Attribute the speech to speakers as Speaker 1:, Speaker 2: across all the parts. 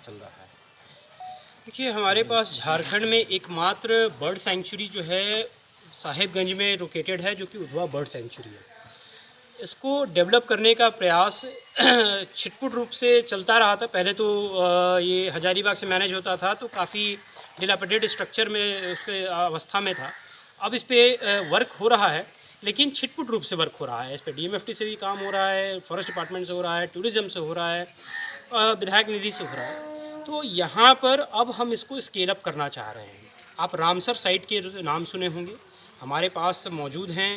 Speaker 1: चल रहा है? देखिए, हमारे पास झारखंड में एकमात्र बर्ड सेंचुरी जो है साहिबगंज में लोकेटेड है, जो कि उधवा बर्ड सेंचुरी है। इसको डेवलप करने का प्रयास छिटपुट रूप से चलता रहा था। पहले तो ये हजारीबाग से मैनेज होता था, तो काफ़ी डिलापिडेटेड स्ट्रक्चर में उसके अवस्था में था। अब इस पे वर्क हो रहा है, लेकिन छिटपुट रूप से वर्क हो रहा है। इस पे डीएमएफटी से भी काम हो रहा है, फॉरेस्ट डिपार्टमेंट से हो रहा है, टूरिज़्म से हो रहा है, विधायक निधि से हो रहा है। तो यहाँ पर अब हम इसको स्केल अप करना चाह रहे हैं। आप रामसर साइट के नाम सुने होंगे, हमारे पास मौजूद हैं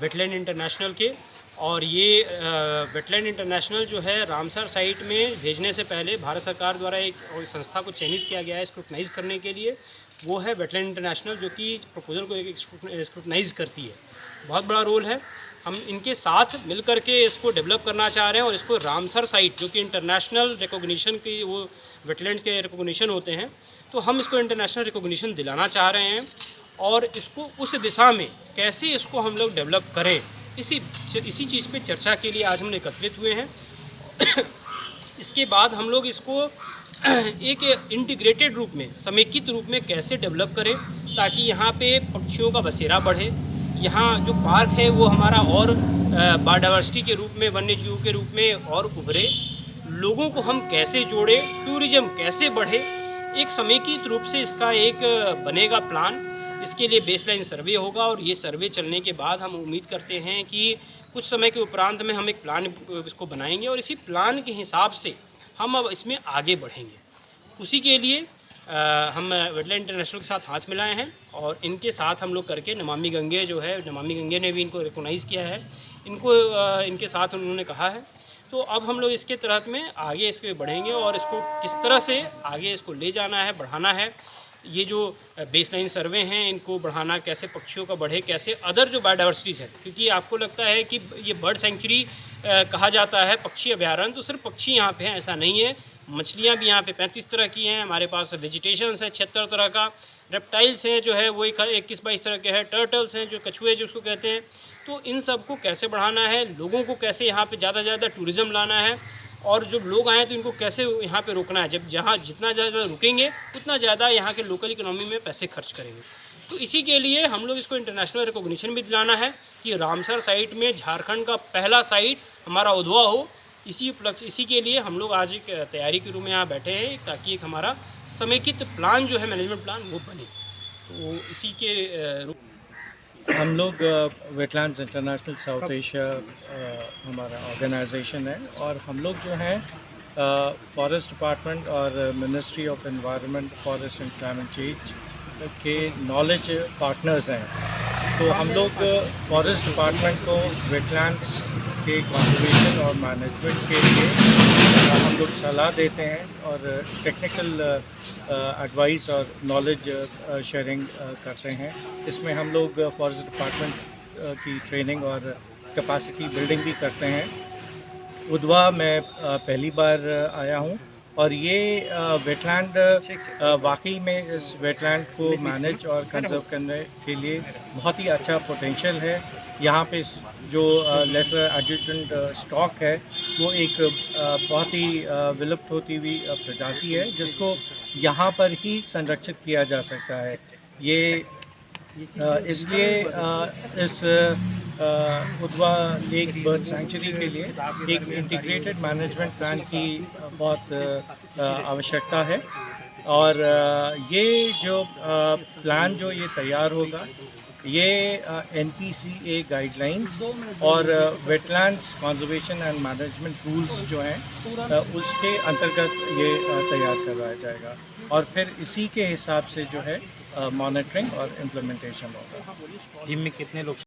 Speaker 1: वेटलैंड इंटरनेशनल के। और ये वेटलैंड इंटरनेशनल जो है रामसर साइट में भेजने से पहले भारत सरकार द्वारा एक और संस्था को चयनित किया गया है स्क्रूटनाइज़ करने के लिए। वो है वेटलैंड इंटरनेशनल, जो कि प्रपोजल को एक स्क्रूटनाइज़ करती है। बहुत बड़ा रोल है। हम इनके साथ मिल कर के इसको डेवलप करना चाह रहे हैं और इसको रामसर साइट, जो कि इंटरनेशनल रिकॉग्निशन की वो वेटलैंड के रिकॉग्निशन होते हैं, तो हम इसको इंटरनेशनल रिकॉग्निशन दिलाना चाह रहे हैं। और इसको उस दिशा में कैसे इसको हम लोग डेवलप करें, इसी चीज़ पे चर्चा के लिए आज हम एकत्रित हुए हैं। इसके बाद हम लोग इसको एक इंटीग्रेटेड रूप में, समेकित रूप में कैसे डेवलप करें, ताकि यहाँ पे पक्षियों का बसेरा बढ़े। यहाँ जो पार्क है वो हमारा और बायोडाइवर्सिटी के रूप में, वन्य जीवों के रूप में और उभरे। लोगों को हम कैसे जोड़ें, टूरिज़्म कैसे बढ़े, एक समेकित रूप से इसका एक बनेगा प्लान। इसके लिए बेसलाइन सर्वे होगा और ये सर्वे चलने के बाद हम उम्मीद करते हैं कि कुछ समय के उपरांत में हम एक प्लान इसको बनाएंगे और इसी प्लान के हिसाब से हम अब इसमें आगे बढ़ेंगे। उसी के लिए हम वेटलैंड इंटरनेशनल के साथ हाथ मिलाए हैं और इनके साथ हम लोग करके नमामि गंगे जो है, नमामि गंगे ने भी इनको रिकॉग्नाइज़ किया है, इनको इनके साथ उन्होंने कहा है। तो अब हम लोग इसके तहत में आगे इसके बढ़ेंगे और इसको किस तरह से आगे इसको ले जाना है, बढ़ाना है। ये जो बेसलाइन सर्वे हैं, इनको बढ़ाना, कैसे पक्षियों का बढ़े, कैसे अदर जो बायोडाइवर्सिटीज़ है, क्योंकि आपको लगता है कि ये बर्ड सेंचुरी कहा जाता है, पक्षी अभ्यारण्य, तो सिर्फ पक्षी यहाँ पे हैं ऐसा नहीं है। मछलियाँ भी यहाँ पे 35 तरह की हैं, हमारे पास वेजिटेशंस है 76 तरह का, रेप्टाइल्स हैं जो है वो 21-22 तरह के हैं, टर्टल्स हैं जो कछुए जिसको कहते हैं। तो इन सब को कैसे बढ़ाना है, लोगों को कैसे यहाँ पे ज़्यादा से ज़्यादा टूरिज़्म लाना है, और जब लोग आएँ तो इनको कैसे यहाँ पे रोकना है। जब जहाँ जितना ज़्यादा रुकेंगे उतना ज़्यादा यहाँ के लोकल इकोनॉमी में पैसे खर्च करेंगे। तो इसी के लिए हम लोग इसको इंटरनेशनल रिकॉग्निशन भी दिलाना है कि रामसर साइट में झारखंड का पहला साइट हमारा उधवा हो। इसी के लिए हम लोग आज एक तैयारी के रूप में यहाँ बैठे हैं, ताकि एक हमारा समेकित प्लान जो है, मैनेजमेंट प्लान, वो बने। तो इसी के
Speaker 2: हम लोग वेटलैंड्स इंटरनेशनल साउथ एशिया हमारा ऑर्गेनाइजेशन है और हम लोग जो हैं फॉरेस्ट डिपार्टमेंट और ministry of environment, forest and climate change के नॉलेज पार्टनर्स हैं। तो हम लोग फॉरेस्ट डिपार्टमेंट को वेटलैंड्स के कंजर्वेशन और मैनेजमेंट के लिए हम लोग सलाह देते हैं और टेक्निकल एडवाइस और नॉलेज शेयरिंग करते हैं। इसमें हम लोग फॉरेस्ट डिपार्टमेंट की ट्रेनिंग और कैपेसिटी बिल्डिंग भी करते हैं। उधवा मैं पहली बार आया हूँ और ये वेटलैंड वाकई में इस वेटलैंड को मैनेज और कंजर्व करने के लिए बहुत ही अच्छा पोटेंशियल है। यहाँ पे जो लेसर एडजस्टेंट स्टॉक है वो एक बहुत ही विलुप्त होती हुई प्रजाति है, जिसको यहाँ पर ही संरक्षित किया जा सकता है। ये इसलिए इस उधवा लेक बर्ड सेंचुरी के लिए एक इंटीग्रेटेड मैनेजमेंट प्लान की बहुत आवश्यकता है। और ये जो प्लान जो ये तैयार होगा, ये NPCA गाइडलाइंस और wetlands conservation and management rules जो हैं उसके अंतर्गत ये तैयार करवाया जाएगा और फिर इसी के हिसाब से जो है मॉनिटरिंग और इम्प्लीमेंटेशन होगा।
Speaker 1: टीम में कितने लोग